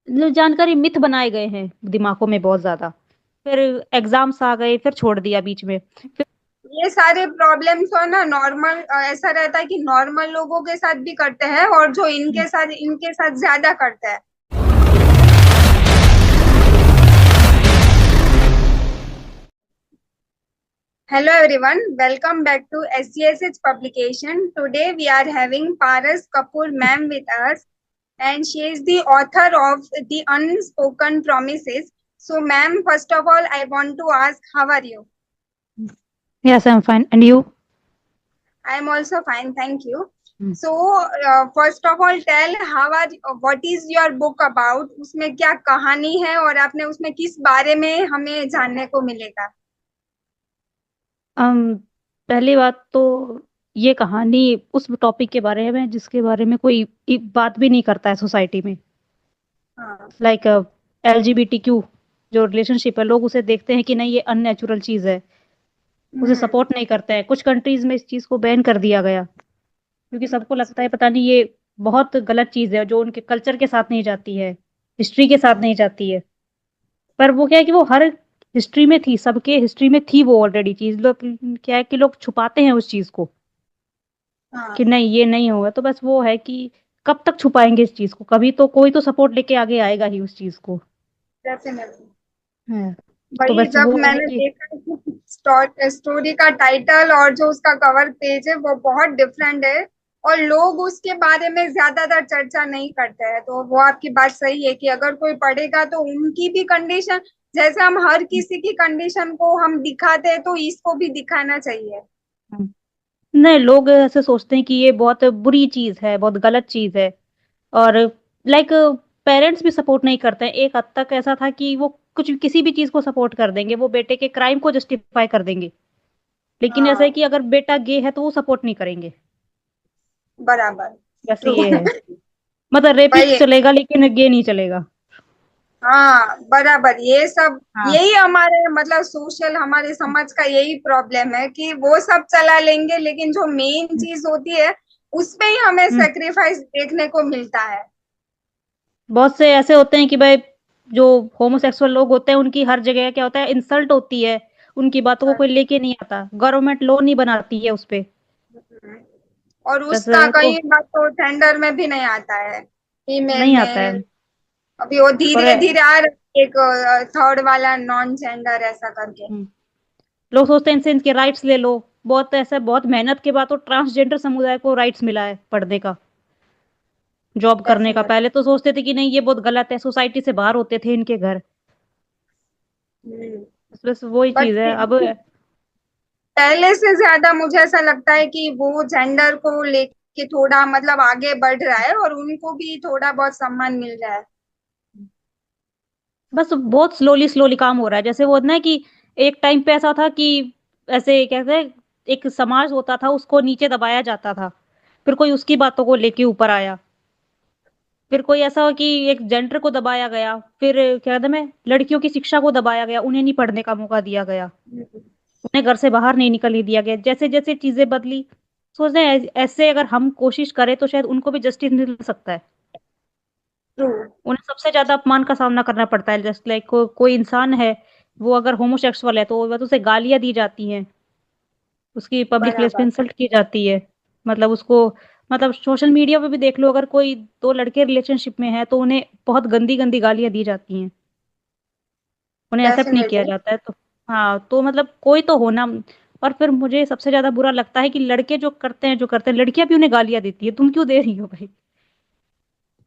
जो जानकारी मिथ बनाए गए हैं दिमागों में बहुत ज्यादा। फिर एग्जाम्स आ गए, फिर छोड़ दिया बीच में। फिर ये सारे प्रॉब्लम्स हो ना नॉर्मल, ऐसा रहता है कि नॉर्मल लोगों के साथ भी करते हैं और जो इनके साथ ज्यादा करते हैं। Hello everyone, welcome back to SGSH publication. Today we are having Paras Kapoor ma'am with us, and she is the author of The Unspoken Promises. So ma'am, first of all, I want to ask, how are you? Yes I am fine and you. I am also fine, thank you. So first of all, tell what is your book about? उसमें क्या कहानी है और आपने उसमें किस बारे में हमें जानने को मिलेगा? पहली बात तो ये कहानी उस टॉपिक के बारे में जिसके बारे में कोई बात भी नहीं करता है सोसाइटी में। हाँ। लाइक LGBTQ जो रिलेशनशिप है, लोग उसे देखते हैं कि नहीं ये अननेचुरल चीज है, उसे हम्म। सपोर्ट नहीं करते हैं। कुछ कंट्रीज में इस चीज को बैन कर दिया गया क्योंकि सबको लगता है पता नहीं ये बहुत गलत चीज है जो उनके कल्चर के साथ नहीं जाती है, हिस्ट्री के साथ नहीं जाती है। पर वो क्या है कि वो हर हिस्ट्री में थी, सबके हिस्ट्री में थी वो ऑलरेडी चीज। लोग क्या है कि लोग छुपाते हैं उस चीज को कि हाँ। नहीं ये नहीं होगा। तो बस वो है कि कब तक छुपाएंगे इस चीज को, कभी तो कोई तो सपोर्ट लेके आगे आएगा ही उस चीज को। डेफिनेटली। है। तो वही बस जब वो है मैंने कि देखा कि स्टोरी का टाइटल और जो उसका कवर पेज है वो बहुत डिफरेंट है, और लोग उसके बारे में ज्यादातर चर्चा नहीं करते हैं, तो वो आपकी बात सही है कि अगर कोई पढ़ेगा तो उनकी भी कंडीशन, जैसे हम हर किसी की कंडीशन को हम दिखाते हैं तो इसको भी दिखाना चाहिए। नहीं, लोग ऐसे सोचते हैं कि ये बहुत बुरी चीज है, बहुत गलत चीज है। और लाइक पेरेंट्स भी सपोर्ट नहीं करते हैं। एक हद तक ऐसा था कि वो कुछ किसी भी चीज को सपोर्ट कर देंगे, वो बेटे के क्राइम को जस्टिफाई कर देंगे। लेकिन ऐसा है हाँ। कि अगर बेटा गे है तो वो सपोर्ट नहीं करेंगे। बराबर। बस ट्रू। ये है। मतलब रेपिस्ट वही। चलेगा लेकिन गे नहीं चलेगा। हाँ बराबर, ये सब हाँ। यही हमारे मतलब सोशल हमारे समाज का यही प्रॉब्लम है कि वो सब चला लेंगे, लेकिन जो मेन चीज होती है उसपे ही हमें हम्म। सेक्रीफाइस देखने को मिलता है। बहुत से ऐसे होते हैं कि भाई जो होमोसेक्सुअल लोग होते हैं उनकी हर जगह क्या होता है, इंसल्ट होती है। उनकी बातों को कोई लेके नहीं आता, गवर्नमेंट लॉ नहीं बनाती है उस पे। और बस उसका तो कई बार तो जेंडर में भी नहीं आता है, फीमेल नहीं आता है। मेल। अभी वो और धीरे धीरे आ रहा है, एक थर्ड वाला नॉन जेंडर ऐसा करके। हम्म, लोग सोचते हैं इनसे इनके राइट्स ले लो। बहुत ऐसा, बहुत मेहनत के बाद तो ट्रांसजेंडर समुदाय को राइट्स मिला है पढ़ने का, जॉब करने का। डेफिनेटली। पहले तो सोचते थे कि नहीं ये बहुत गलत है, सोसाइटी से बाहर होते थे इनके घर। बस वही बट चीज है अब। पहले से ज्यादा मुझे ऐसा लगता है कि वो जेंडर को लेके थोड़ा मतलब आगे बढ़ रहा है और उनको भी थोड़ा बहुत सम्मान मिल रहा है। बस बहुत स्लोली स्लोली काम हो रहा है। जैसे वो ना कि एक टाइम पे ऐसा था कि ऐसे कहते हैं, एक समाज होता था उसको नीचे दबाया जाता था, फिर कोई उसकी बातों को लेके ऊपर आया। फिर कोई ऐसा हो कि एक जेंडर को दबाया गया, फिर क्या कहते हैं लड़कियों की शिक्षा को दबाया गया, उन्हें नहीं पढ़ने का मौका दिया गया, उन्हें घर से बाहर नहीं निकलने दिया गया। जैसे जैसे चीजें बदली, सोच रहे हैं ऐसे अगर हम कोशिश करें तो शायद उनको भी जस्टिस मिल सकता है। ट्रू। उन्हें सबसे ज्यादा अपमान का सामना करना पड़ता है। जस्ट लाइक कोई इंसान है, वो अगर होमोसेक्सुअल है तो बस उसे गालियां दी जाती हैं, उसकी पब्लिक प्लेस पे बराबर। इंसल्ट की जाती है। मतलब उसको, मतलब सोशल मीडिया पे भी देख लो, अगर कोई दो लड़के रिलेशनशिप में है तो उन्हें बहुत गंदी गंदी गालियां दी जाती हैं, उन्हें एक्सेप्ट नहीं किया डेफिनेटली। जाता है। तो हाँ, तो मतलब कोई तो होना। और फिर मुझे सबसे ज्यादा बुरा लगता है कि लड़के जो करते हैं, लड़कियां भी उन्हें गालियां देती है। तुम क्यों दे रही हो भाई?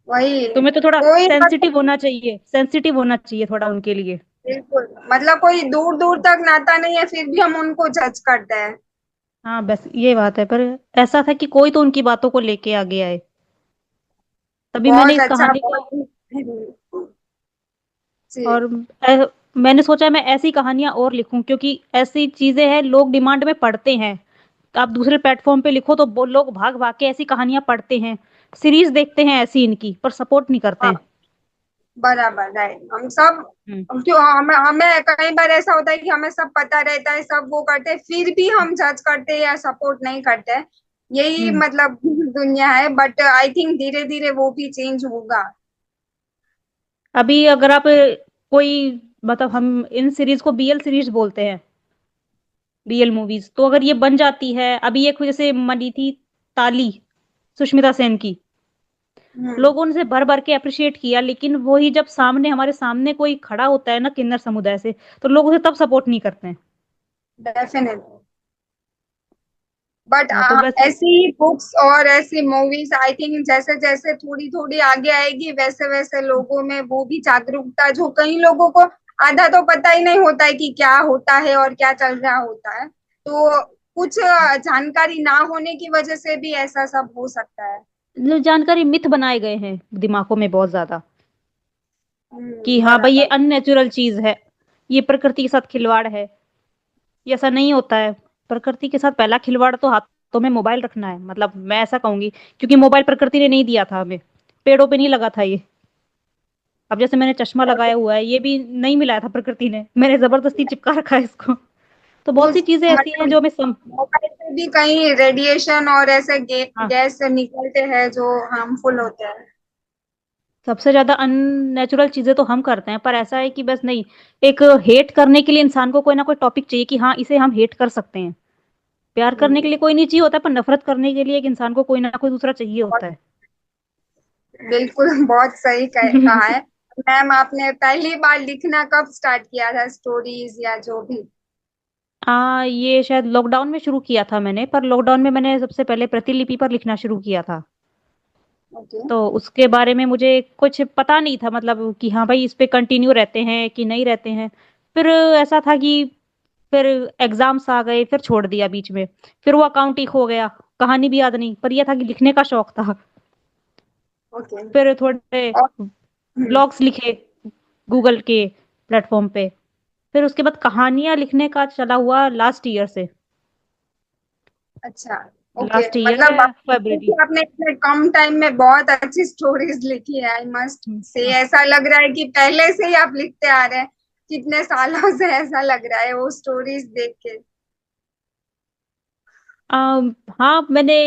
वही। तुम्हें तो थोड़ा कोई मतलब सेंसिटिव होना चाहिए, सेंसिटिव होना चाहिए थोड़ा उनके लिए। बिल्कुल मतलब कोई दूर दूर तक नाता नहीं है फिर भी हम उनको जज करते हैं। हाँ बस ये बात है। पर ऐसा था कि कोई तो उनकी बातों को लेके आगे आए। तभी मैंने बहुत इस अच्छा, कहानी को, बहुत जी। और मैंने सोचा मैं ऐसी कहानियां और लिखूं क्योंकि ऐसी चीजें हैं लोग डिमांड में पढ़ते हैं। तो आप दूसरे प्लेटफॉर्म पे लिखो तो लोग भाग भाग के ऐसी कहानियां पढ़ते हैं, सीरीज देखते हैं ऐसी इनकी, पर सपोर्ट नहीं करते हैं। हाँ बराबर, राइट। हम सब हम्म। क्यों हमें हमें कई बार ऐसा होता है कि हमें सब पता रहता है, सब वो करते हैं, फिर भी हम जज करते हैं या सपोर्ट नहीं करते हैं। यही हम्म। मतलब दुनिया है, बट आई थिंक धीरे धीरे वो भी चेंज होगा। अभी अगर आप कोई, मतलब हम इन सीरीज को बीएल सीरीज बोलते हैं, बीएल मूवीज, तो अगर ये बन जाती है, अभी एक जैसे बनी थी ताली, सुष्मिता सेन की, हम्म। लोगों ने से भर भर के अप्रिशिएट किया, लेकिन वही जब सामने हमारे सामने कोई खड़ा होता है ना किन्नर समुदाय से, तो लोग उसे तब सपोर्ट नहीं करते हैं। डेफिनेटली। बट हाँ तो बस। ऐसी बुक्स और ऐसी मूवीज आई थिंक जैसे जैसे थोड़ी थोड़ी आगे आएगी, वैसे वैसे लोगों में वो भी जागरूकता, जो कई लोगों को आधा तो पता ही नहीं होता है कि क्या होता है और क्या चल रहा होता है, तो कुछ जानकारी ना होने की वजह से भी ऐसा सब हो सकता है। जो जानकारी मिथ बनाए गए हैं दिमागों में बहुत ज्यादा, कि हाँ भाई ये बराबर। अननेचुरल चीज है, ये प्रकृति के साथ खिलवाड़ है। ये ऐसा नहीं होता है। प्रकृति के साथ पहला खिलवाड़ तो हाथों में मोबाइल रखना है, मतलब मैं ऐसा कहूंगी, क्योंकि मोबाइल प्रकृति ने नहीं दिया था हमें, पेड़ों पे नहीं लगा था ये। अब जैसे मैंने चश्मा लगाया हुआ है, ये भी नहीं मिलाया था प्रकृति ने, मैंने जबरदस्ती चिपका रखा है इसको। तो बहुत सी उस चीजें ऐसी हैं मतलब जो हमें मोबाइल से भी कहीं रेडिएशन और ऐसे हाँ, गैस निकलते हैं जो हार्मफुल होते हैं। सबसे ज्यादा अननेचुरल चीजें तो हम करते हैं, पर ऐसा है कि बस नहीं, एक हेट करने के लिए इंसान को कोई ना कोई टॉपिक चाहिए कि हाँ इसे हम हेट कर सकते हैं। प्यार करने के हम्म, लिए कोई नहीं चाहिए होता, पर नफरत करने के लिए एक इंसान को कोई ना कोई दूसरा चाहिए होता है। बिल्कुल बहुत सही कहा है। मैम, आपने पहली बार लिखना कब स्टार्ट किया था, स्टोरीज या जो भी? ये शायद लॉकडाउन में शुरू किया था मैंने, पर लॉकडाउन में मैंने सबसे पहले प्रतिलिपि पर लिखना शुरू किया था। ओके। तो उसके बारे में मुझे कुछ पता नहीं था, मतलब कि हाँ भाई इस पे कंटिन्यू रहते हैं कि नहीं रहते हैं। फिर ऐसा था कि फिर एग्जाम्स आ गए, फिर छोड़ दिया बीच में। फिर वो अकाउंट ही खो गया, कहानी भी याद नहीं, पर यह था कि लिखने का शौक था। ओके। फिर थोड़े और ब्लॉग्स लिखे गूगल के प्लेटफॉर्म पे। फिर उसके बाद कहानियां लिखने का चला हुआ लास्ट ईयर से। अच्छा। ओके, लास्ट ईयर मतलब फरवरी। आपने इतने कम टाइम में बहुत अच्छी स्टोरीज लिखी है, आई मस्ट से। ऐसा लग रहा है कि पहले से ही आप लिखते आ रहे हैं, कितने सालों से, ऐसा लग रहा है वो स्टोरीज देख के। हाँ, मैंने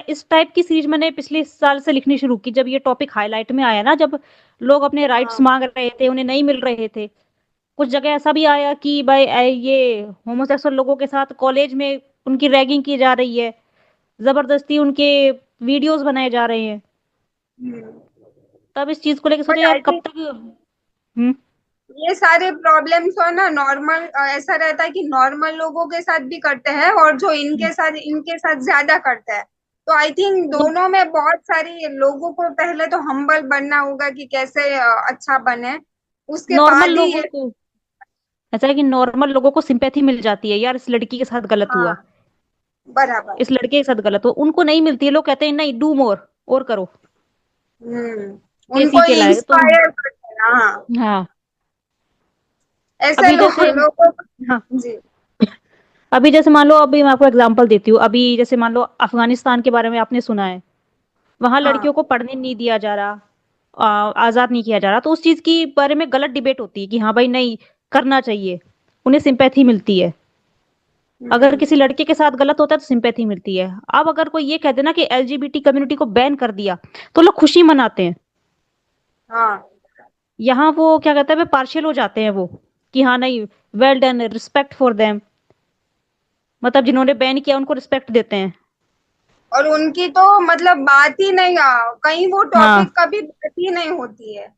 इस टाइप की सीरीज मैंने पिछले साल से लिखनी शुरू की, जब ये टॉपिक हाईलाइट में आया ना, जब लोग अपने राइट्स हाँ। मांग रहे थे, उन्हें नहीं मिल रहे थे। कुछ जगह ऐसा भी आया कि भाई ये होमोसेक्सुअल लोगों के साथ कॉलेज में उनकी रैगिंग की जा रही है, जबरदस्ती उनके वीडियोस बनाए जा रहे हैं। तब इस चीज को लेकर सोचा बट यार आई कब थिंक तक। हम्म। ये सारे प्रॉब्लम्स हो ना नॉर्मल, ऐसा रहता है कि नॉर्मल लोगों के साथ भी करते हैं और जो इनके साथ ज्यादा करते हैं। तो आई थिंक दोनों में बहुत सारी लोगों को पहले तो हम्बल बनना होगा कि कैसे अच्छा बने, उसके नॉर्मल बाद ही लोगों ये। को ऐसा है कि नॉर्मल लोगों को सिंपैथी मिल जाती है, यार इस लड़की के साथ गलत हाँ, हुआ, बराबर। इस लड़के के साथ गलत हुआ, उनको नहीं मिलती है, लोग कहते हैं नहीं डू मोर, और करो, ये उनको सीखे लायक तो। इंस्पायर करते हैं, हाँ। हाँ। ऐसे अभी जैसे लोगों हाँ, जी। अभी जैसे मान लो, अभी मैं आपको एग्जांपल देती हूँ, अभी जैसे मान लो अफगानिस्तान के बारे में आपने सुना है, वहां लड़कियों हाँ। को पढ़ने नहीं दिया जा रहा, आजाद नहीं किया जा रहा, तो उस चीज की बारे में गलत डिबेट होती है कि हाँ भाई नहीं, करना चाहिए, उन्हें सिंपैथी मिलती है। अगर हम्म। किसी लड़के के साथ गलत होता है तो सिंपैथी मिलती है। अब अगर कोई ये कह देना कि एलजीबीटी कम्युनिटी को बैन कर दिया, तो लोग खुशी मनाते हैं। हाँ। यहाँ वो क्या कहते हैं, वे पार्शियल हो जाते हैं वो, कि हाँ नहीं, well done, respect for them, मतलब जिन्होंने बैन किया उनको रिस्पेक्ट देते हैं। और उनकी तो मतलब बात ही नहीं, कहीं वो हाँ। टॉपिक कभी बात ही नहीं होती है।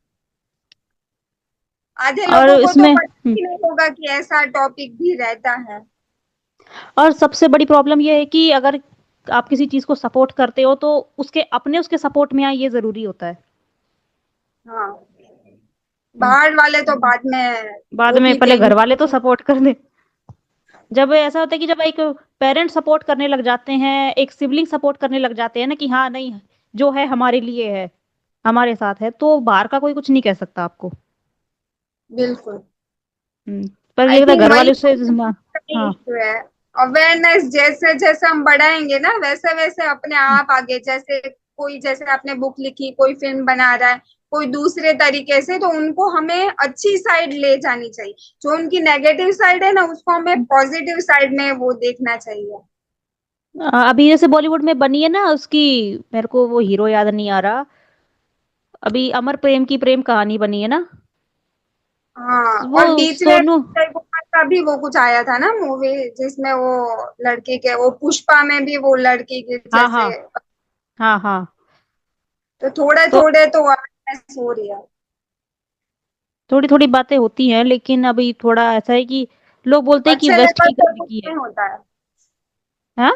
आधे और लोगों को तो इसमें पता ही नहीं होगा कि ऐसा टॉपिक भी रहता है। और सबसे बड़ी प्रॉब्लम यह है कि अगर आप किसी चीज को सपोर्ट करते हो, तो उसके सपोर्ट में आए, ये जरूरी होता है। हाँ, हम्म। बाहर वाले तो बाद में बाद वो में भी पहले घर देंगे। वाले तो सपोर्ट कर दे। जब ऐसा होता है कि जब एक पेरेंट सपोर्ट करने लग जाते हैं, एक सिबलिंग सपोर्ट करने लग जाते हैं ना, कि हाँ नहीं, जो है हमारे लिए है, हमारे साथ है, तो बाहर का कोई कुछ नहीं कह सकता आपको। बिल्कुल। पर आई ये पता थिंक घर वही वाले से हाँ। इशू है। अवेयरनेस जैसे जैसे हम बढ़ाएंगे ना, वैसे वैसे अपने आप आगे, जैसे कोई, जैसे आपने बुक लिखी, कोई फिल्म बना रहा है, कोई दूसरे तरीके से, तो उनको हमें अच्छी साइड ले जानी चाहिए। जो उनकी नेगेटिव साइड है ना, उसको हमें पॉजिटिव साइड में वो देखना चाहिए। अभी जैसे बॉलीवुड में बनी है ना उसकी, मेरे को वो हीरो याद नहीं आ रहा, अभी अमर प्रेम की प्रेम कहानी बनी है ना, हाँ, वो और बीच में सोनू। अक्षय कुमार का भी वो कुछ आया था ना मूवी, जिसमें वो लड़की के, वो पुष्पा में भी वो लड़की के हाँ हाँ जैसे। हाँ हाँ। तो थोड़े तो थोड़े तो अवेयरनेस हो रही है। थोड़ी थोड़ी बातें होती हैं, लेकिन अभी थोड़ा ऐसा है कि लोग बोलते हैं कि अच्छे वेस्ट लेवल की पे कमी कुछ की है। नहीं होता है। हाँ।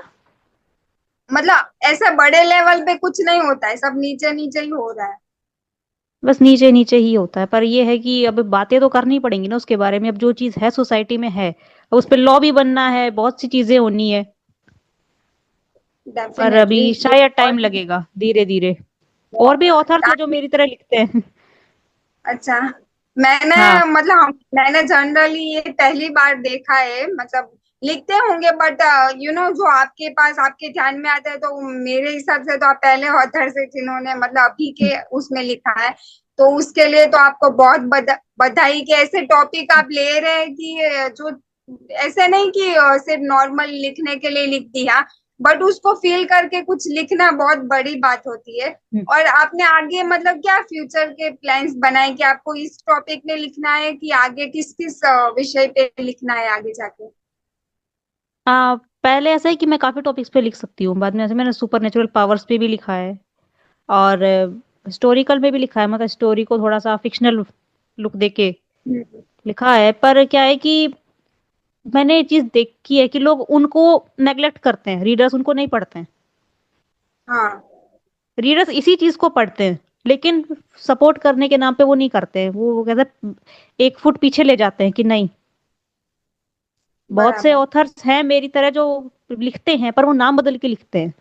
मतलब ऐसे बड़े लेवल पे कुछ नहीं होता है, सब नीचे नीचे ही हो रहा है। बस नीचे नीचे ही होता है, पर ये है कि अब बातें तो करनी पड़ेंगी ना उसके बारे में। अब जो चीज है सोसाइटी में है, अब उस पर लॉ भी बनना है, बहुत सी चीजें होनी है। पर डेफिनेटली। अभी शायद टाइम लगेगा, धीरे धीरे। और भी ऑथर्स है जो मेरी तरह लिखते हैं। अच्छा, मैंने हाँ। मतलब मैंने जनरली ये पहली बार देखा है, मतलब लिखते होंगे बट जो आपके पास आपके ध्यान में आता है, तो मेरे हिसाब से तो आप पहले ऑथर से जिन्होंने मतलब अभी के उसमें लिखा है। तो उसके लिए तो आपको बहुत बधाई कि ऐसे टॉपिक आप ले रहे हैं कि जो ऐसे नहीं कि सिर्फ नॉर्मल लिखने के लिए लिख दिया, बट उसको फील करके कुछ लिखना बहुत बड़ी बात होती है। हम्म। और आपने आगे मतलब क्या फ्यूचर के प्लान्स बनाए कि आपको इस टॉपिक में लिखना है कि आगे किस किस विषय पे लिखना है आगे जाके? पहले ऐसा है कि मैं काफी टॉपिक्स पे लिख सकती हूँ, बाद में ऐसे मैंने सुपर नेचुरल पावर्स पे भी लिखा है, और हिस्टोरिकल में भी लिखा है, मतलब स्टोरी को थोड़ा सा फिक्शनल लुक देके हम्म। लिखा है। पर क्या है कि मैंने ये चीज देखी है कि लोग उनको नेग्लेक्ट करते हैं, रीडर्स उनको नहीं पढ़ते हैं। हाँ, रीडर्स इसी चीज को पढ़ते हैं, लेकिन सपोर्ट करने के नाम पे वो नहीं करते हैं। वो कहते हैं, एक फुट पीछे ले जाते हैं कि नहीं। बहुत से बराबर। ऑथर्स हैं मेरी तरह जो लिखते हैं, पर वो नाम बदल के लिखते हैं।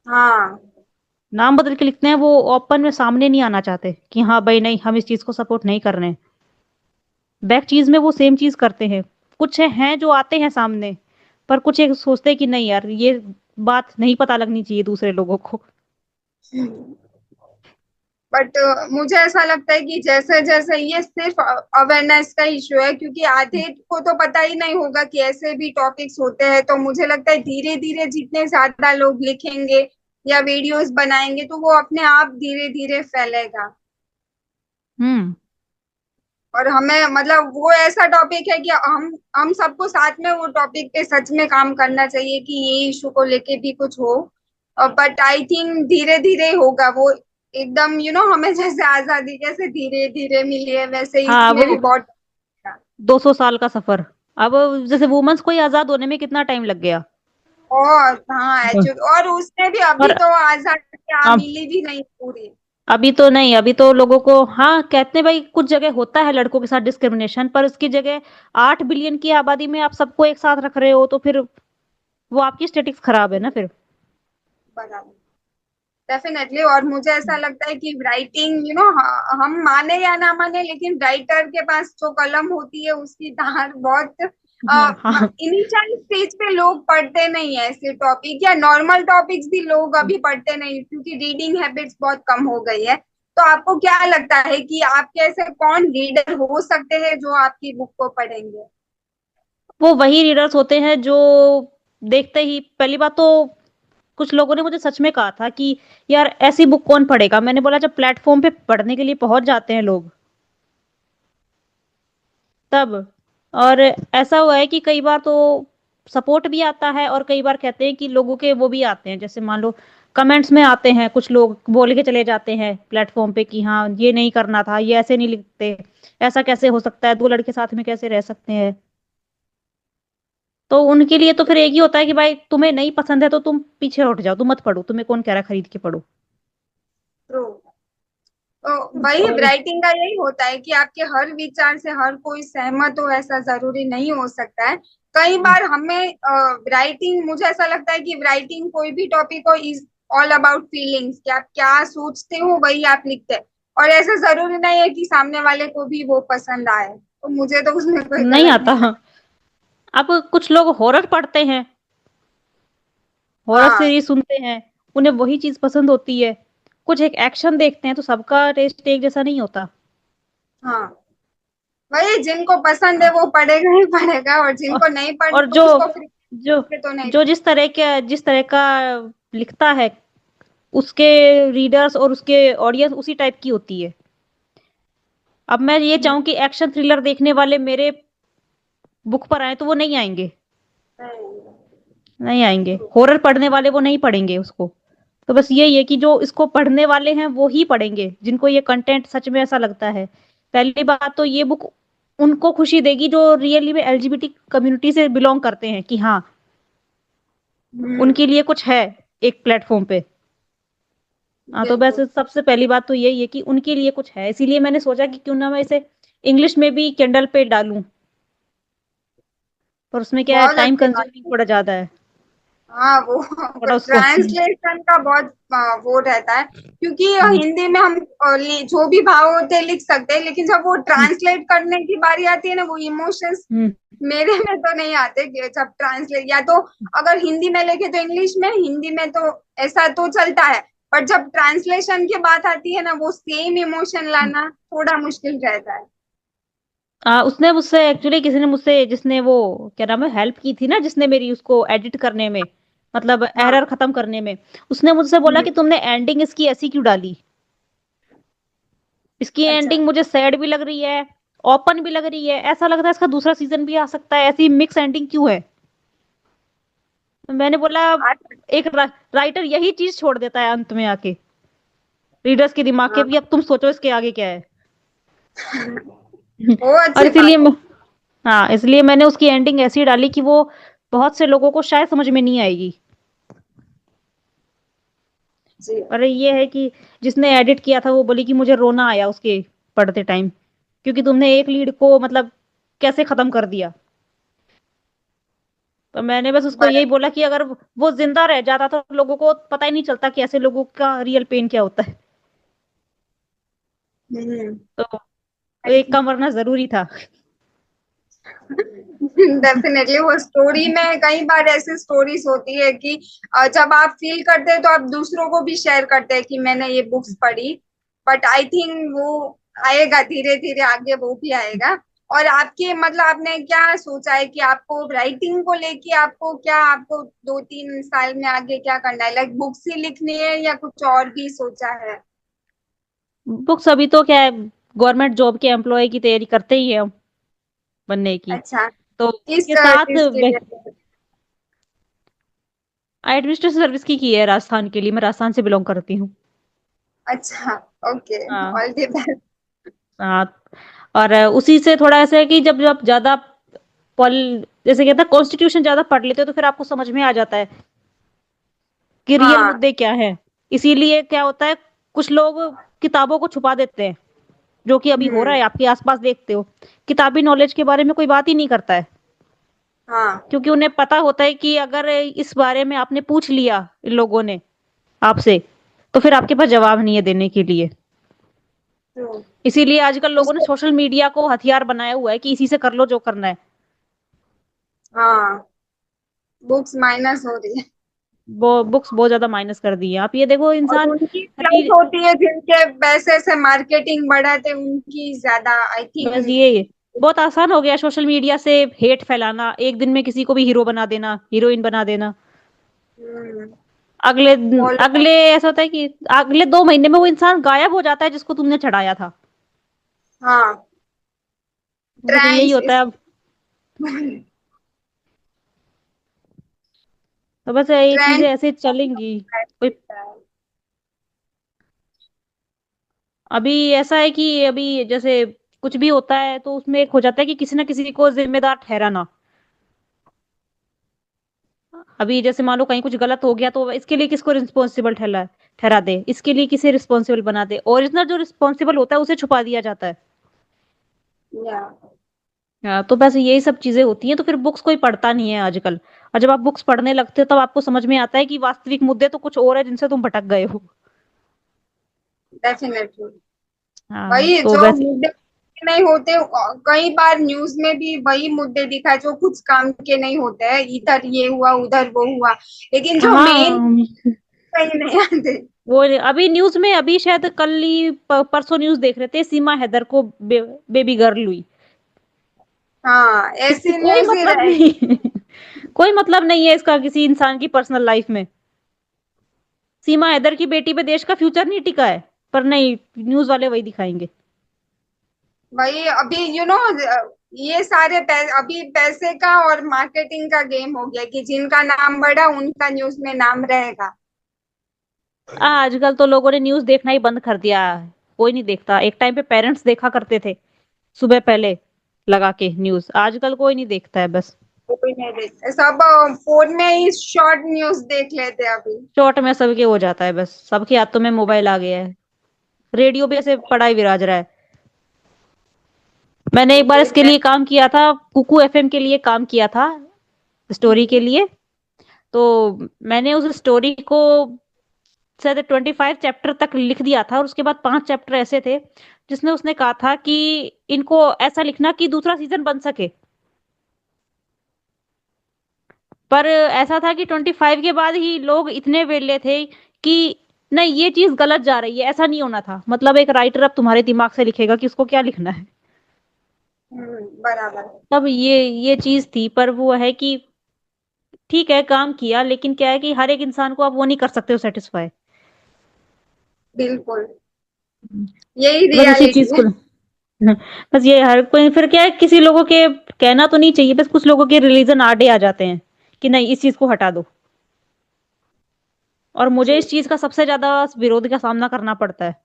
हाँ, नाम बदल के लिखते हैं, वो ओपन में सामने नहीं आना चाहते कि हाँ भाई नहीं, हम इस चीज को सपोर्ट नहीं कर रहे हैं। बैक चीज में वो सेम चीज करते हैं। कुछ हैं जो आते हैं सामने, पर कुछ एक सोचते हैं कि नहीं यार, ये बात नहीं पता लगनी चाहिए दूसरे लोगों को। बट मुझे ऐसा लगता है कि जैसे जैसे ये सिर्फ अवेयरनेस का इशू है, क्योंकि आधे को तो पता ही नहीं होगा कि ऐसे भी टॉपिक्स होते हैं। तो मुझे लगता है धीरे धीरे जितने ज्यादा लोग लिखेंगे या वीडियोस बनाएंगे, तो वो अपने आप धीरे धीरे फैलेगा। हम्म। और हमें मतलब वो ऐसा टॉपिक है कि हम सबको साथ में वो टॉपिक पे सच में काम करना चाहिए कि ये इशू को लेके भी कुछ हो। बट आई थिंक धीरे धीरे होगा वो। एकदम हमें जैसे आजादी कैसे धीरे धीरे मिली है, वैसे हाँ, इसमें भी वो बहुत। 200 साल का सफर। अब जैसे वुमेन्स को ही आजाद होने में कितना टाइम लग गया। और हाँ, और उसमें भी अभी और तो आजादी क्या अब मिली भी नहीं पूरी। अभी तो नहीं, अभी तो लोगों को, हाँ कहते हैं भाई कुछ जगह होता है लड़कों के साथ डिस्क्रिमिनेशन, पर उसकी जगह 8 बिलियन की आबादी में आप सबको एक साथ रख रहे हो, तो फिर वो आपकी स्टेटिक्स खराब है ना फिर। बराबर। डेफिनेटली। और मुझे ऐसा लगता है कि राइटिंग हम माने या ना माने, लेकिन राइटर के पास जो कलम होती है उसकी धार बहुत हाँ। इनिशियल स्टेज पे लोग पढ़ते नहीं है ऐसे टॉपिक, या नॉर्मल टॉपिक्स भी लोग अभी पढ़ते नहीं, क्योंकि रीडिंग हैबिट्स बहुत कम हो गई है। तो आपको क्या लगता है कि आपके ऐसे कौन रीडर हो सकते हैं जो आपकी बुक को पढ़ेंगे? वो वही रीडर्स होते हैं जो देखते ही, पहली बात तो कुछ लोगों ने मुझे सच में कहा था कि यार ऐसी बुक कौन पढ़ेगा। मैंने बोला जब प्लेटफॉर्म पे पढ़ने के लिए पहुंच जाते हैं लोग, तब। और ऐसा हुआ है कि कई बार तो सपोर्ट भी आता है, और कई बार कहते हैं कि लोगों के वो भी आते हैं, जैसे मान लो कमेंट्स में आते हैं कुछ लोग बोल के चले जाते हैं प्लेटफॉर्म पे कि हाँ ये नहीं करना था, ये ऐसे नहीं लिखते, ऐसा कैसे हो सकता है, दो लड़के साथ में कैसे रह सकते हैं। तो उनके लिए तो फिर एक ही होता है कि भाई तुम्हें नहीं पसंद है तो तुम पीछे हट जाओ, तुम मत पढ़ो, तुम्हें कौन कह रहा है खरीद के पढ़ो। ट्रू। तो वही और राइटिंग का यही होता है कि आपके हर विचार से हर कोई सहमत हो, ऐसा जरूरी नहीं हो सकता है। कई बार हमें राइटिंग, मुझे ऐसा लगता है कि राइटिंग कोई भी टॉपिक हो, इज ऑल अबाउट फीलिंग्स, कि आप क्या सोचते हो वही आप लिखते हैं। और ऐसा जरूरी नहीं है कि सामने वाले को भी वो पसंद आए, तो मुझे तो उसमें कोई नहीं गलत आता। नहीं लगता। अब कुछ लोग हॉरर पढ़ते हैं, हॉरर हाँ, सीरीज सुनते हैं, उन्हें वही चीज पसंद होती है। कुछ एक एक्शन देखते हैं, तो सबका टेस्ट एक जैसा नहीं होता। हाँ, वही जिनको पसंद है वो पढ़ेगा ही पढ़ेगा, और और जिनको नहीं और पढ़ना जो उसको फ्री जो तो नहीं। जो जिस तरह का लिखता है, उसके रीडर्स और उसके ऑडियंस उसी टाइप की होती है। अब मैं ये चाहूं कि एक्शन थ्रिलर देखने वाले मेरे बुक पर आए तो वो नहीं आएंगे, नहीं आएंगे। हॉरर पढ़ने वाले वो नहीं पढ़ेंगे उसको। तो बस यही है कि जो इसको पढ़ने वाले हैं वो ही पढ़ेंगे, जिनको ये कंटेंट सच में ऐसा लगता है। पहली बात तो ये बुक उनको खुशी देगी जो रियली में एलजीबीटी कम्युनिटी से बिलोंग करते हैं, कि हाँ हम्म। उनके लिए कुछ है एक प्लेटफॉर्म पे। हाँ, तो बस बिल्कुल। सबसे पहली बात तो यही है कि उनके लिए कुछ है, इसीलिए मैंने सोचा कि क्यों ना मैं इसे इंग्लिश में भी किंडल पे डालूं। पर उसमें क्या है, बहुत टाइम अच्छी बात कंज्यूमिंग है। थोड़ा ज्यादा है, हाँ वो थोड़ा उसको। ट्रांसलेशन का बहुत वो रहता है, क्योंकि हम्म, हिंदी में हम जो भी भाव होते हैं लिख सकते हैं, लेकिन जब वो हम्म, ट्रांसलेट करने की बारी आती है ना, वो इमोशंस हम्म। मेरे में तो नहीं आते कि जब ट्रांसलेट, या तो अगर हिंदी में लिखे तो इंग्लिश में, हिंदी में तो ऐसा तो चलता है, पर जब ट्रांसलेशन की बात आती है ना, वो सेम इमोशन लाना थोड़ा मुश्किल रहता है। उसने मुझसे एक्चुअली, किसी ने मुझसे, जिसने वो क्या नाम है हेल्प की थी ना, जिसने मेरी उसको एडिट करने में, मतलब हाँ। एरर खत्म करने में, उसने मुझसे बोला हम्म। कि तुमने एंडिंग इसकी ऐसी क्यों डाली। इसकी अच्छा। एंडिंग मुझे सैड भी लग रही है, ओपन भी लग रही है, ऐसा लग रहा है इसका दूसरा सीजन भी आ सकता है, ऐसी मिक्स एंडिंग क्यों है। तो मैंने बोला एक राइटर यही चीज छोड़ देता है अंत में आके रीडर्स के दिमाग के, हाँ। भी अब तुम सोचो इसके आगे क्या है। वो और अच्छी बात इसीलिए हाँ, इसलिए मैंने उसकी एंडिंग ऐसी डाली कि वो बहुत से लोगों को शायद समझ में नहीं आएगी। जी। पर ये है कि जिसने एडिट किया था वो बोली कि मुझे रोना आया उसके पढ़ते टाइम, क्योंकि तुमने एक लीड को मतलब कैसे खत्म कर दिया। तो मैंने बस उसको यही बराबर। बोला कि अगर वो जिंदा रह जाता तो लोगों को पता ही नहीं चलता कि ऐसे लोगों का रियल पेन क्या होता है। हम्म। तो एक का मरना जरूरी था। डेफिनेटली वो स्टोरी में कई बार ऐसी स्टोरीज होती है कि जब आप फील करते हैं तो आप दूसरों को भी शेयर करते हैं कि मैंने ये बुक्स पढ़ी, बट आई थिंक वो आएगा धीरे धीरे आगे, वो भी आएगा। और आपके मतलब आपने क्या सोचा है कि आपको राइटिंग को लेके आपको क्या, आपको 2-3 साल में आगे क्या करना है, लाइक बुक्स ही लिखनी है या कुछ और भी सोचा है? बुक्स अभी तो क्या है, गवर्नमेंट जॉब के एम्प्लॉय की तैयारी करते ही है हम बनने की। अच्छा। तो किस उसके साथ चीज के लिए? एडमिनिस्ट्रेटिव सर्विस की है राजस्थान के लिए, मैं राजस्थान से बिलोंग करती हूँ। अच्छा। ओके। हाँ, ऑल द बेस्ट। हाँ। और उसी से थोड़ा ऐसा है कि जब जब ज्यादा पॉल जैसे कहते हैं कॉन्स्टिट्यूशन ज्यादा पढ़ लेते हो तो फिर आपको समझ में आ जाता है कि रियल हाँ। मुद्दे क्या है। इसीलिए क्या होता है, कुछ लोग किताबों को छुपा देते हैं, जो कि अभी हो रहा हम्म। है आपके आसपास देखते हो। किताबी नॉलेज के बारे में कोई बात ही नहीं करता है, हाँ। क्योंकि उन्हें पता होता है कि अगर इस बारे में आपने पूछ लिया इन लोगों ने आपसे, तो फिर आपके पास जवाब नहीं है देने के लिए। तो इसीलिए आजकल लोगों ने उसको। सोशल मीडिया को हथियार बनाया हुआ है कि इसी से कर लो जो करना है। हाँ। बुक्स माइनस हो रही है। वो बुक्स बहुत ज्यादा माइनस कर दी है, आप ये देखो और इंसान उनकी प्लस होती है, जिनके पैसे से मार्केटिंग बढ़ाते उनकी ज्यादा आई बस थिंक। ये बहुत आसान हो गया सोशल मीडिया से हेट फैलाना, एक दिन में किसी को भी हीरो बना देना, हीरोइन बना देना। अगले फॉलो। अगले ऐसा होता है कि अगले 2 महीने में वो इंसान गायब हो जाता है जिसको तुमने चढ़ाया था। हाँ। तो बस यही ट्रेंड्स होता है इस। अब। तो बस ये ट्रेंड। चीजें ऐसे चलेंगी। कोई अभी ऐसा है कि अभी जैसे कुछ भी होता है तो उसमें एक हो जाता है कि किसी ना किसी को जिम्मेदार ठहराना। अभी जैसे मान लो कहीं कुछ गलत हो गया तो इसके लिए किसको रिस्पॉन्सिबल ठहरा ठहरा दे, इसके लिए किसे रिस्पॉन्सिबल बना दे, ओरिजिनल जो रिस्पॉन्सिबल होता है उसे छुपा दिया जाता है। या। हाँ, तो बस यही सब चीजें होती हैं, तो फिर बुक्स कोई पढ़ता नहीं है आजकल। और जब आप बुक्स पढ़ने लगते हो तब आपको समझ में आता है कि वास्तविक मुद्दे तो कुछ और है जिनसे तुम भटक गए हो। डेफिनेटली। हाँ, वही तो जो वैसे मुद्दे नहीं होते, कई बार न्यूज में भी वही मुद्दे दिखाए जो कुछ काम के नहीं होते हैं, इधर ये हुआ उधर वो हुआ, लेकिन जो मेन हाँ, कहीं नहीं आते। वो अभी न्यूज में, अभी शायद कल ही परसों न्यूज देख रहे थे, सीमा हैदर को बेबी गर्ल हुई। हाँ, इससे ऐसी कोई न्यूज ही मतलब रहेगी। नहीं। कोई मतलब नहीं है इसका किसी इंसान की पर्सनल लाइफ में। सीमा हैदर की बेटी पे देश का फ्यूचर नहीं टिका है, पर नहीं, न्यूज वाले वही दिखाएंगे। वही अभी ये सारे अभी पैसे का और मार्केटिंग का गेम हो गया कि जिनका नाम बढ़ा उनका न्यूज में नाम रहेगा। आजकल तो लोगों ने न्यूज देखना ही बंद कर दिया है। कोई नहीं देखता। एक टाइम पे पेरेंट्स देखा करते थे सुबह पहले लगा के न्यूज। आजकल कोई नहीं देखता है बस। कोई नहीं देखते, सब फोन में ही शॉर्ट न्यूज देख लेते हैं अभी। शॉर्ट में सबके हो जाता है बस। सबके हाथों में मोबाइल आ गया है। रेडियो भी ऐसे पड़ा ही विराज रहा है। मैंने एक बार वही इसके लिए काम किया था, कुकू एफएम के लिए काम किया था, स्टोरी के लिए। तो मैंने उस स्टोरी को शायद 25 चैप्टर तक लिख दिया था, और उसके बाद 5 चैप्टर ऐसे थे जिसने उसने कहा था कि इनको ऐसा लिखना कि दूसरा सीजन बन सके। पर ऐसा था कि 25 के बाद ही लोग इतने वेले थे कि नहीं, ये चीज गलत जा रही है, ऐसा नहीं होना था। मतलब एक राइटर अब तुम्हारे दिमाग से लिखेगा कि उसको क्या लिखना है। बराबर। तब ये चीज थी। पर वो है कि ठीक है, काम किया, लेकिन क्या है कि हर एक इंसान को आप वो नहीं कर सकते हो सेटिस्फाई। बिल्कुल। यही बस उसी रियलिटी चीज को है। बस ये हर कोई फिर क्या है, किसी लोगों के कहना तो नहीं चाहिए, बस कुछ लोगों के रिलीजन आड़े आ जाते हैं कि नहीं, इस चीज को हटा दो। और मुझे जी। इस चीज का सबसे ज्यादा विरोध का सामना करना पड़ता है।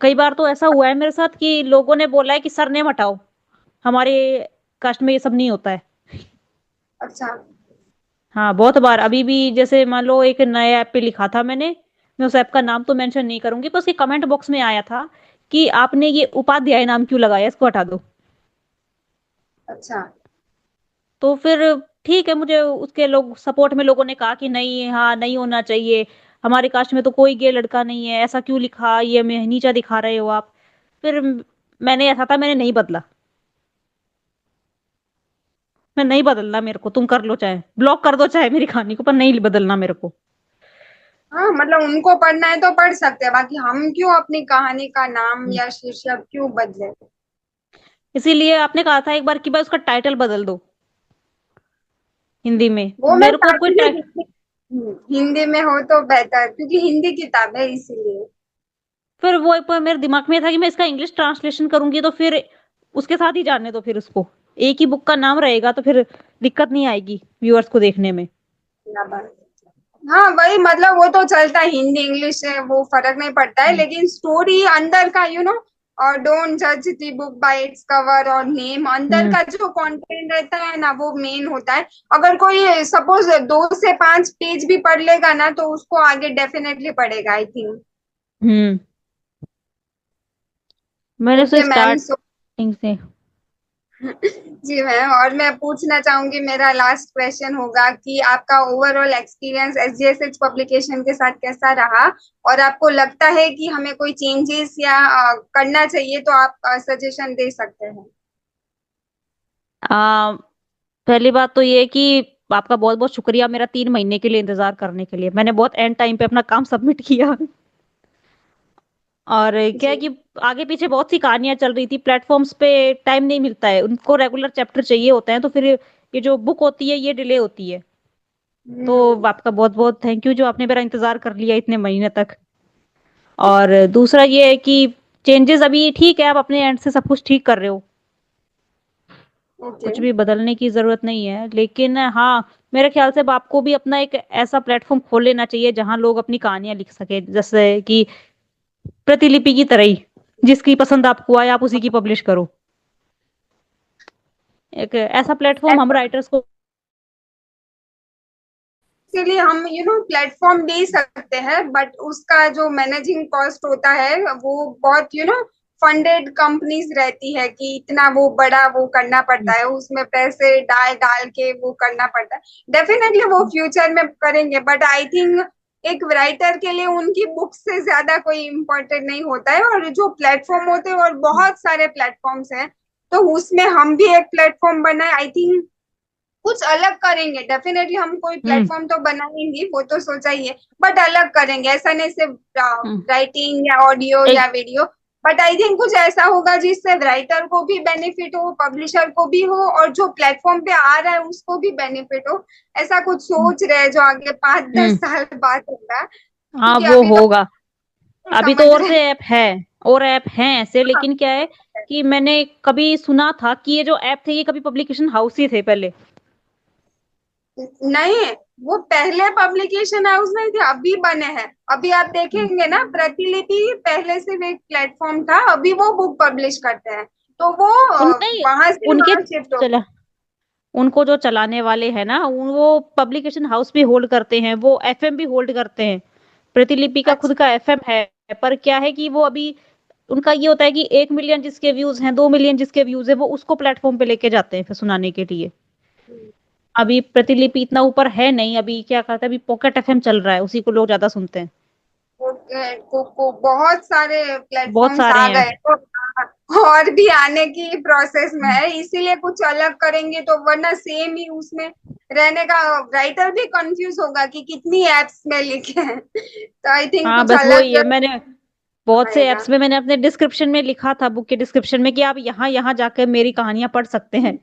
कई बार तो ऐसा हुआ है मेरे साथ कि लोगों ने बोला है कि सरनेम हटाओ, हमारे कास्ट में ये सब नहीं होता है। अच्छा। हाँ, बहुत बार। अभी भी जैसे मान लो एक नए ऐप पे लिखा था मैंने, मैं उस ऐप का नाम तो मेंशन नहीं करूंगी, पर उसके कमेंट बॉक्स में आया था कि आपने ये उपाध्याय नाम क्यों लगाया, इसको हटा दो। अच्छा। तो फिर ठीक है, मुझे उसके लोग सपोर्ट में लोगों ने कहा कि नहीं, हाँ, नहीं होना चाहिए, हमारे कास्ट में तो कोई गे लड़का नहीं है, ऐसा क्यों लिखा, ये मैं नीचा दिखा रहे हो आप। फिर मैंने ऐसा था, मैंने नहीं बदला। मैं नहीं बदलना, मेरे को तुम कर लो, चाहे ब्लॉक कर दो चाहे मेरी कहानी को, पर नहीं बदलना मेरे को। हाँ मतलब उनको पढ़ना है तो पढ़ सकते हैं, बाकी हम क्यों अपनी कहानी का नाम या शीर्षक क्यों बदले। इसीलिए आपने कहा था एक बार कि भाई उसका टाइटल बदल दो हिंदी में। वो मैं मेरे को कोई चाहती थी हिंदी में हो तो बेहतर, क्योंकि हिंदी किताब है इसीलिए। फिर वो एक बार मेरे दिमाग में था कि मैं इसका इंग्लिश ट्रांसलेशन करूंगी, तो फिर उसके साथ ही जाने दो। फिर उसको एक ही बुक का नाम रहेगा, तो फिर दिक्कत नहीं आएगी व्यूअर्स को देखने में। बराबर। हाँ वही मतलब वो तो चलता है, हिंदी इंग्लिश है वो फर्क नहीं पड़ता है, हम्म। लेकिन स्टोरी अंदर का और डोंट जज the book by its cover और नेम, अंदर हम्म। का जो कंटेंट रहता है ना वो मेन होता है। अगर कोई सपोज 2 से 5 पेज भी पढ़ लेगा ना तो उसको आगे डेफिनेटली पढ़ेगा आई थिंक। हम्म। मैंने उसे ओके मैम। स्टार्टिंग से। जी मैम, और मैं पूछना चाहूंगी, मेरा लास्ट क्वेश्चन होगा कि आपका ओवरऑल एक्सपीरियंस एसजीएसएच पब्लिकेशन के साथ कैसा रहा, और आपको लगता है कि हमें कोई चेंजेस या करना चाहिए तो आप सजेशन दे सकते हैं। आ, पहली बात तो ये है कि आपका बहुत बहुत शुक्रिया मेरा 3 महीने के लिए इंतजार करने के लिए। मैंने बहुत एंड टाइम पे अपना काम सबमिट किया। और क्या है जी। कि आगे पीछे बहुत सी कहानियां चल रही थी प्लेटफॉर्म्स पे। टाइम नहीं मिलता है, उनको रेगुलर चैप्टर चाहिए होते हैं, तो फिर ये जो बुक होती है ये डिले होती है। तो हम्म। आपका बहुत बहुत थैंक यू जो आपने मेरा इंतजार कर लिया इतने महीने तक। और दूसरा ये है कि चेंजेस अभी ठीक है, आप अपने एंड से सब कुछ ठीक कर रहे हो, ओके। कुछ भी बदलने की जरूरत नहीं है। लेकिन हाँ, मेरे ख्याल से अब आपको भी अपना एक ऐसा प्लेटफॉर्म खोल लेना चाहिए जहां लोग अपनी कहानियां लिख सके, जैसे कि प्रतिलिपि की तरह ही, जिसकी पसंद आपको आए आप उसी की पब्लिश करो। एक ऐसा प्लेटफॉर्म हम राइटर्स को। इसीलिए हम प्लेटफॉर्म दे सकते हैं, बट उसका जो मैनेजिंग कॉस्ट होता है वो बहुत फंडेड कंपनीज रहती है कि इतना वो बड़ा वो करना पड़ता है, उसमें पैसे डाल डाल के वो करना पड़ता है। डेफिनेटली वो फ्यूचर में करेंगे, बट आई थिंक एक राइटर के लिए उनकी बुक से ज्यादा कोई इम्पोर्टेंट नहीं होता है, और जो प्लेटफॉर्म होते हैं और बहुत सारे प्लेटफॉर्म्स हैं, तो उसमें हम भी एक प्लेटफॉर्म बनाए आई थिंक कुछ अलग करेंगे। डेफिनेटली हम कोई हम्म। प्लेटफॉर्म तो बनाएंगे, वो तो सोचा ही है, बट अलग करेंगे, ऐसा नहीं सिर्फ हम्म। राइटिंग या ऑडियो एक या वीडियो। बट आई थिंक कुछ ऐसा होगा जिससे राइटर को भी बेनिफिट हो, पब्लिशर को भी हो, और जो प्लेटफॉर्म पे आ रहा है उसको भी बेनिफिट हो। ऐसा कुछ सोच रहे हैं जो आगे 5-10 साल बाद होगा, हाँ, क्योंकि वो अभी तो होगा। नहीं अभी तो समझ और रहे। से ऐप है, और ऐप हैं ऐसे, हाँ। लेकिन क्या है कि मैंने कभी सुना था कि ये जो ऐप थे ये कभी पब्लिकेशन हाउस ही थे पहले। नहीं, वो पहले पब्लिकेशन हाउस नहीं थे, अभी बने हैं। अभी आप देखेंगे ना, प्रतिलिपि पहले से एक प्लेटफॉर्म था, अभी वो बुक पब्लिश करते हैं। तो वो नहीं, वहां से उनके वहां शिफ्ट हो। चला उनको जो चलाने वाले हैं ना वो पब्लिकेशन हाउस भी होल्ड करते हैं, वो एफएम भी होल्ड करते हैं। प्रतिलिपि का खुद अच्छा। का एफएम है। पर क्या है कि वो अभी उनका ये होता है कि 1 मिलियन जिसके व्यूज हैं, 2 मिलियन जिसके व्यूज है, वो उसको प्लेटफॉर्म पे लेके जाते हैं फिर सुनाने के लिए। अभी प्रतिलिपि इतना ऊपर है नहीं, अभी क्या कहते हैं, अभी पॉकेट एफएम चल रहा है, उसी को लोग ज्यादा सुनते हैं। बहुत सारे बहुत प्लेटफॉर्म्स सारे आ हैं। गए, तो और भी आने की प्रोसेस में है, इसीलिए कुछ अलग करेंगे तो, वरना सेम ही उसमें रहने का राइटर भी कंफ्यूज होगा कि कितनी एप्स में लिखे हैं। तो आई थिंक हाँ कुछ बस वही अलग है, मैंने बहुत से आएगा। एप्स में मैंने अपने डिस्क्रिप्शन में लिखा था, बुक के डिस्क्रिप्शन में, कि आप यहाँ यहाँ जाकर मेरी कहानियां पढ़ सकते हैं।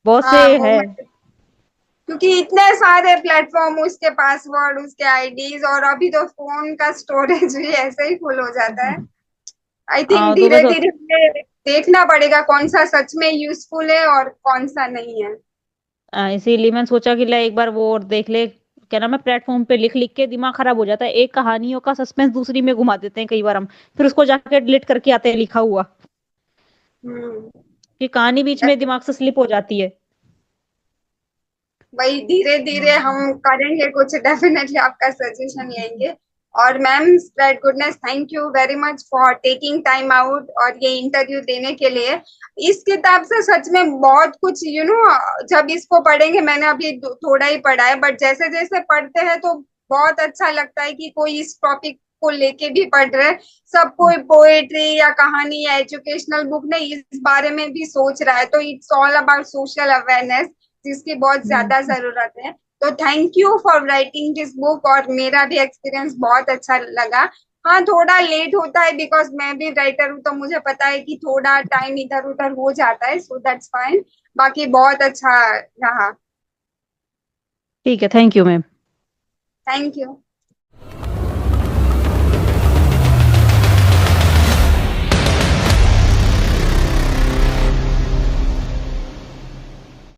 बहुत से हाँ, वो है। मैं, क्योंकि इतने सारे प्लेटफॉर्म, उसके पासवर्ड, उसके आईडीज, और अभी तो फोन का स्टोरेज भी ऐसे ही फुल हो जाता है। आई थिंक तो धीरे बस धीरे हमें देखना पड़ेगा कौन सा सच में यूजफुल है और कौन सा नहीं है। इसीलिए मैंने सोचा कि ले एक बार वो और देख ले। क्या नाम है, प्लेटफॉर्म पे लिख लिख के दिमाग खराब हो जाता है, एक कहानियों का सस्पेंस दूसरी में घुमा देते हैं कई बार हम, फिर उसको जाके डिलीट करके आते हैं लिखा हुआ, हम्म। कि कहानी बीच में दिमाग से स्लिप हो जाती है। वही धीरे धीरे हम करेंगे कुछ, डेफिनेटली आपका सजेशन लेंगे। और ma'am, spread goodness, thank you very much for taking time out और ये इंटरव्यू देने के लिए। इस किताब से सच में बहुत कुछ जब इसको पढ़ेंगे, मैंने अभी थोड़ा ही पढ़ा है, बट जैसे जैसे पढ़ते हैं तो बहुत अच्छा लगता है कि कोई इस टॉपिक को लेके भी पढ़ रहे हैं। सब कोई पोएट्री या कहानी या एजुकेशनल बुक नहीं, इस बारे में भी सोच रहा है, तो it's all about social awareness, जिसकी बहुत ज्यादा हम्म। जरूरत है। तो thank you for writing this book, और मेरा भी एक्सपीरियंस बहुत अच्छा लगा। हाँ, थोड़ा लेट होता है बिकॉज मैं भी राइटर हूँ, तो मुझे पता है कि थोड़ा टाइम इधर उधर हो जाता है, सो दैट्स फाइन। बाकी बहुत अच्छा रहा। ठीक है, thank you ma'am. Thank you.